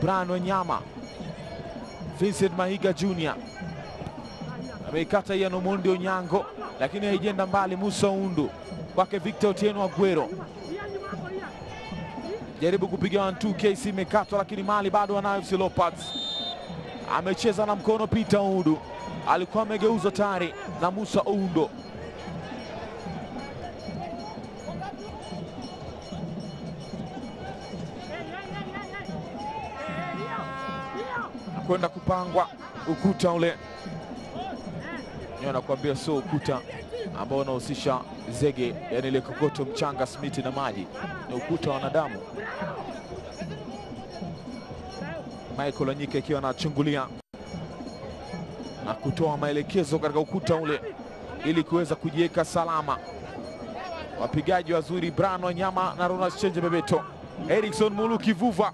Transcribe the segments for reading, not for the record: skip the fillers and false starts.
Brian Wanyama. Vincent Mahiga Jr. ameikata Ian Omondi Onyango, lakini haijenda mbali. Musa Undu kwake Victor Otieno Aguero, jaribu kupiga 1-2, KC imekatwa, lakini mali bado anayo FC Leopards. Amecheza na mkono Peter Undu, alikuwa amegeuzwa tayari na Musa Undo. Kwenda kupangwa ukuta ule, nakwambia sio ukuta ambao unahusisha zege, yani ile kokoto, mchanga, simiti na maji, ni ukuta wa wanadamu. Michael Wanyika ikiwa anachungulia na kutoa maelekezo katika ukuta ule ili kuweza kujiweka salama. Wapigaji wazuri Brian Wanyama na Ronald Chenje Bebeto. Erickson Mulu Kivuva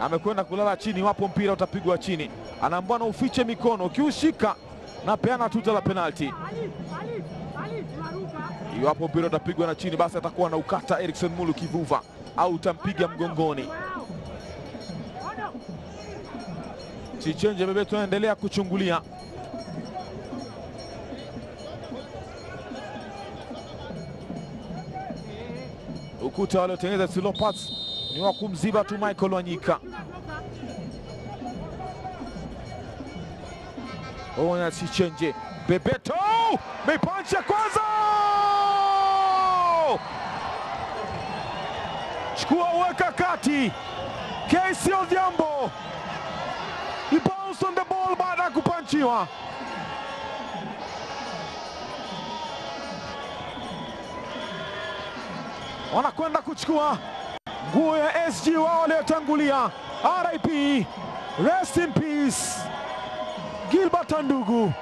amekwenda kulala chini, wapo mpira utapigwa chini. Anaambiwa na ufiche mikono, ukiushika na peana tuta la penalti. Iwapo mpira utapigwa na chini, basi atakuwa na ukata Erickson Mulu Kivuva au utampiga mgongoni. Chenje Bebeto anaendelea kuchungulia. Ukuta waliotengeneza FC Leopards ni wa kumziba tu Michael Wanyika. Ona Chenje Bebeto mepancha kwanza, chukua uweka kati. KC Odhiambo, he bounced on the ball baada ya kupanchiwa. Wanakwenda kuchukua nguo ya SG wao waliotangulia. RIP, rest in peace Gilbert Andugu.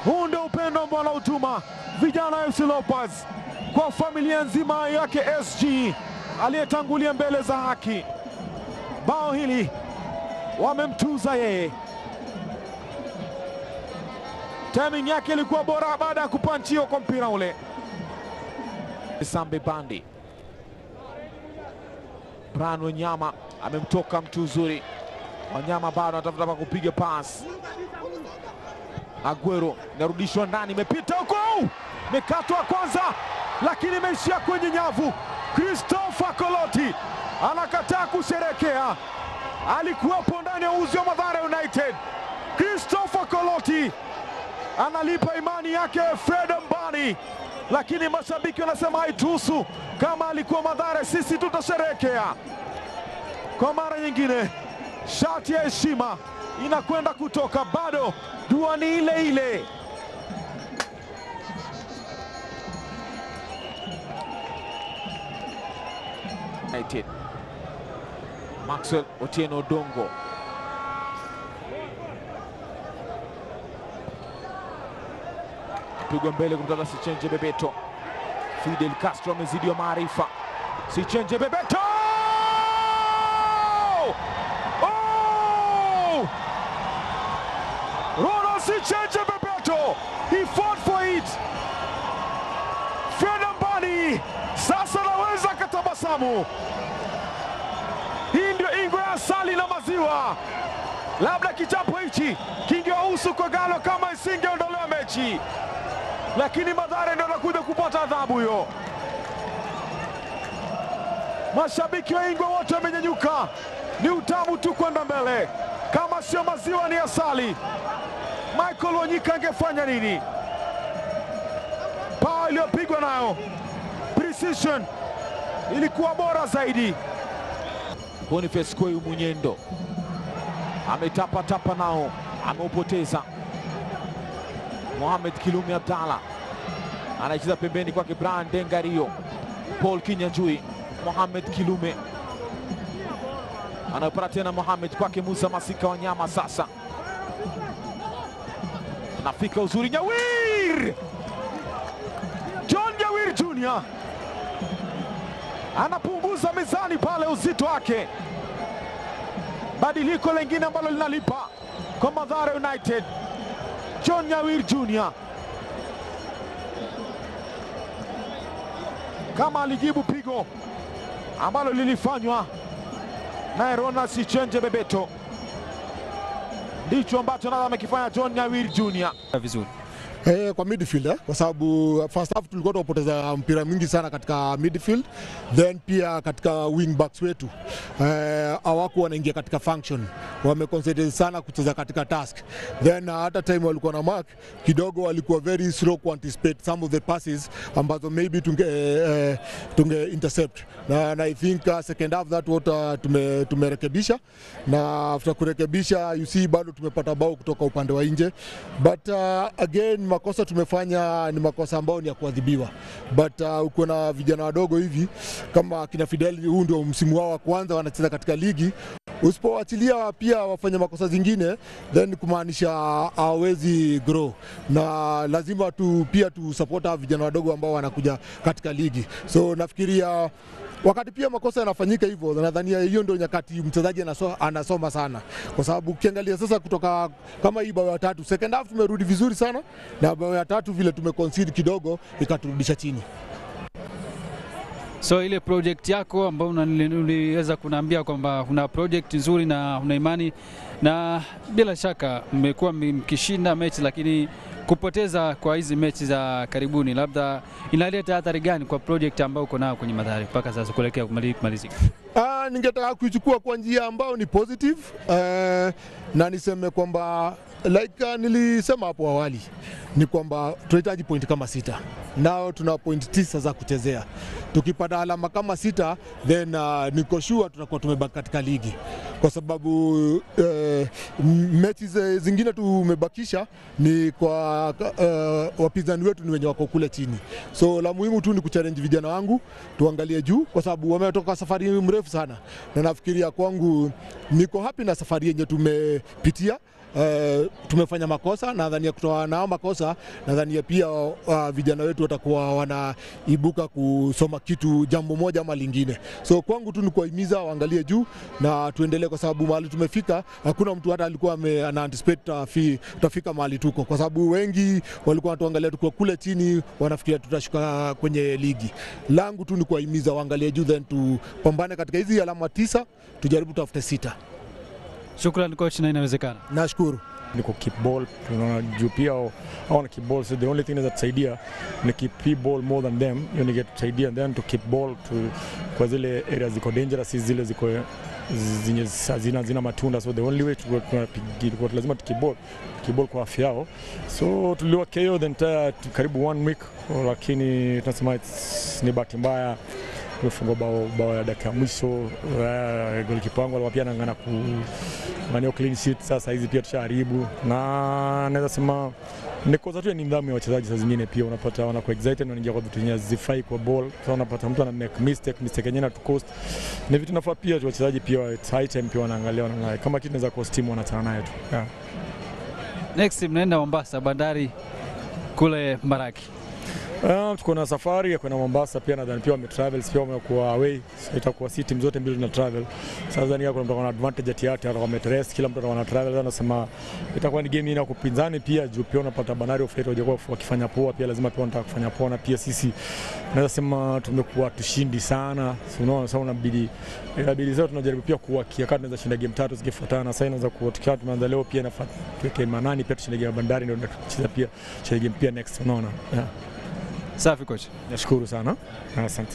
Huu ndio upendo ambao wanautuma vijana wa FC Leopards kwa familia nzima yake SG aliyetangulia mbele za haki. Bao hili wamemtuza yeye. Timing yake ilikuwa bora baada ya kupanchiwa kwa mpira ule. Sambe Bandi, Brian Wanyama amemtoka mtu uzuri. Wanyama bado anatafuta pa kupiga pass. Aguero narudishwa ndani, imepita huko, imekatwa kwanza, lakini imeishia kwenye nyavu. Christopher Koloti anakataa kusherekea, alikuwepo ndani ya uzi wa Mathare United. Christopher Koloti analipa imani yake Fred Mbani, lakini mashabiki wanasema haituhusu. Kama alikuwa Mathare, sisi tutasherekea. Kwa mara nyingine shati ya heshima inakwenda kutoka, bado dua ni ile ile. United. Maxwell Otieno Odongo apigwa mbele kumtoka Chenje Bebeto. Fidel Castro amezidiwa maarifa. Chenje Bebeto, Ronald Chenje Bebeto, he fought for it. Fred Mbani sasa anaweza katabasamu. Hii ndio ingo ya asali na maziwa. Labda kichapo hichi kingewahusu kwa Galo kama isingeondolewa mechi, lakini Mathare ndio anakuja kupata adhabu hiyo. Mashabiki wa Ingwe wote wamenyanyuka, ni utamu tu kwenda mbele. Kama sio maziwa ni asali. Michael Wanyika angefanya nini? Power iliyopigwa nayo, precision ilikuwa bora zaidi. Boniface Koyu Munyendo ametapa nao, ameupoteza. Mohamed Kilumi Abdalla anacheza pembeni kwake Brian Dengario. Paul Kinyanjui, Mohamed Kilume anapata tena Mohamed kwake Musa Masika Wanyama. Sasa anafika uzuri Nyawir, John Nyawir Jr. anapunguza mizani pale, uzito wake. Badiliko lingine ambalo linalipa kwa Mathare United. John Nyawir Jr. kama alijibu pigo ambalo lilifanywa naye Ronald Chenje Bebeto. Ndicho ambacho nadhani amekifanya John Nyawiri Junior. Vizuri. Kwa midfield kwa sababu first half tulikuwa tunapoteza mpira mingi sana katika midfield, then pia katika wing backs wetu hawakuwa wanaingia katika function, wameconcentrate sana kucheza katika task, then hata time walikuwa na mark kidogo walikuwa very slow to anticipate some of the passes ambazo maybe tunge intercept, na I think second half that what tumerekebisha, na after kurekebisha you see bado tumepata bao kutoka upande wa nje, but again makosa tumefanya ni makosa ambayo ni ya kuadhibiwa, but uko na vijana wadogo hivi kama kina Fidel, huu ndio msimu wao wa kwanza wanacheza katika ligi, usipoachilia pia wafanye makosa zingine then kumaanisha hawezi grow, na lazima pia tu support vijana wadogo ambao wanakuja katika ligi. So nafikiria wakati pia makosa yanafanyika hivyo, nadhani hiyo ndio nyakati mchezaji anasoma sana, kwa sababu ukiangalia sasa kutoka kama hii bao ya tatu second half tumerudi vizuri sana, na bao ya tatu vile tumeconcede kidogo ikaturudisha chini. So ile project yako ambayo uliweza kuniambia kwamba una project nzuri na una imani, na bila shaka mmekuwa mkishinda mechi, lakini kupoteza kwa hizi mechi za karibuni labda inaleta athari gani kwa project ambayo uko nayo kwenye Mathare mpaka sasa kuelekea kumalizika? Ningetaka kuichukua kwa njia ambayo ni positive, na niseme kwamba like nilisema hapo awali ni kwamba tunahitaji point kama 6. Nao tuna point 9 za kuchezea. Tukipata alama kama 6 then niko sure tutakuwa tumebaki katika ligi, kwa sababu mechi zingine tumebakisha ni kwa wapinzani wetu ni wenye wako kule chini. So la muhimu tu ni kuchallenge vijana wangu tuangalie juu, kwa sababu wametoka safari mrefu sana, na nafikiria kwangu niko happy na safari yenye tumepitia. Tumefanya makosa, nadhani kutoa nao makosa, nadhani pia vijana wetu watakuwa wanaibuka kusoma kitu jambo moja ama lingine. So kwangu tu ni kuhimiza waangalie juu na tuendelee, kwa sababu mahali tumefika hakuna mtu hata alikuwa ana anticipate tutafika mahali tuko, kwa sababu wengi walikuwa wanatuangalia tuko kule chini wanafikiria tutashuka kwenye ligi. Langu tu ni kuhimiza waangalie juu, then tupambane katika hizi alama 9 tujaribu tafute 6. Shukrani coach, na inawezekana. Nashukuru. Niko keep ball, tunaona juu pia hawana keep ball, so the only thing that saidia ni keep ball more than them, you need to saidia then to keep ball to kwa zile areas ziko dangerous, zile ziko zina matunda, so the only way tunapiga lazima keep ball kwa afya yao. So tuliwa KO the entire karibu 1 week, lakini tunasema ni bahati mbaya tumefunga bao ya dakika mwisho. Goalkeeper wangu alikuwa pia anang'ana maneno clean sheet, sasa hizi pia tushaharibu, na naweza sema ni kosa tu ya nidhamu ya wachezaji. Saa zingine pia unapata wanakuwa excited na wanaingia kwa vitu zifai kwa ball, so unapata mtu ana make mistake yenyewe na to cost. Ni vitu nafaa pia wachezaji pia high time pia wanaangalia kama kitu inaweza cost timu, wanachana nayo tu. Next mnaenda Mombasa, Bandari kule Mbaraki. Tuko na safari ya kwenda Mombasa pia, nadhani pia wametravel, pia wamekuwa away, so itakuwa si timu zote mbili zina travel. Sasa ni kuna mtu ana advantage ati wametrest, kila mtu ana travel, anasema itakuwa ni game ina kupinzani pia, juu pia unapata Bandari of Fate wajakuwa wakifanya poa, pia lazima pia wanataka kufanya poa, na pia sisi naweza sema tumekuwa tushindi sana, so unaona sasa inabidi zote tunajaribu pia kuwakia kama tunaweza shinda game 3 zikifuatana. Sasa inaweza kuwa tukiwa tumeanza leo pia nafasi tuweke manani pia tushinde game Bandari, ndio tunacheza pia game pia next, unaona. Safi coach. Nashukuru sana. Asante.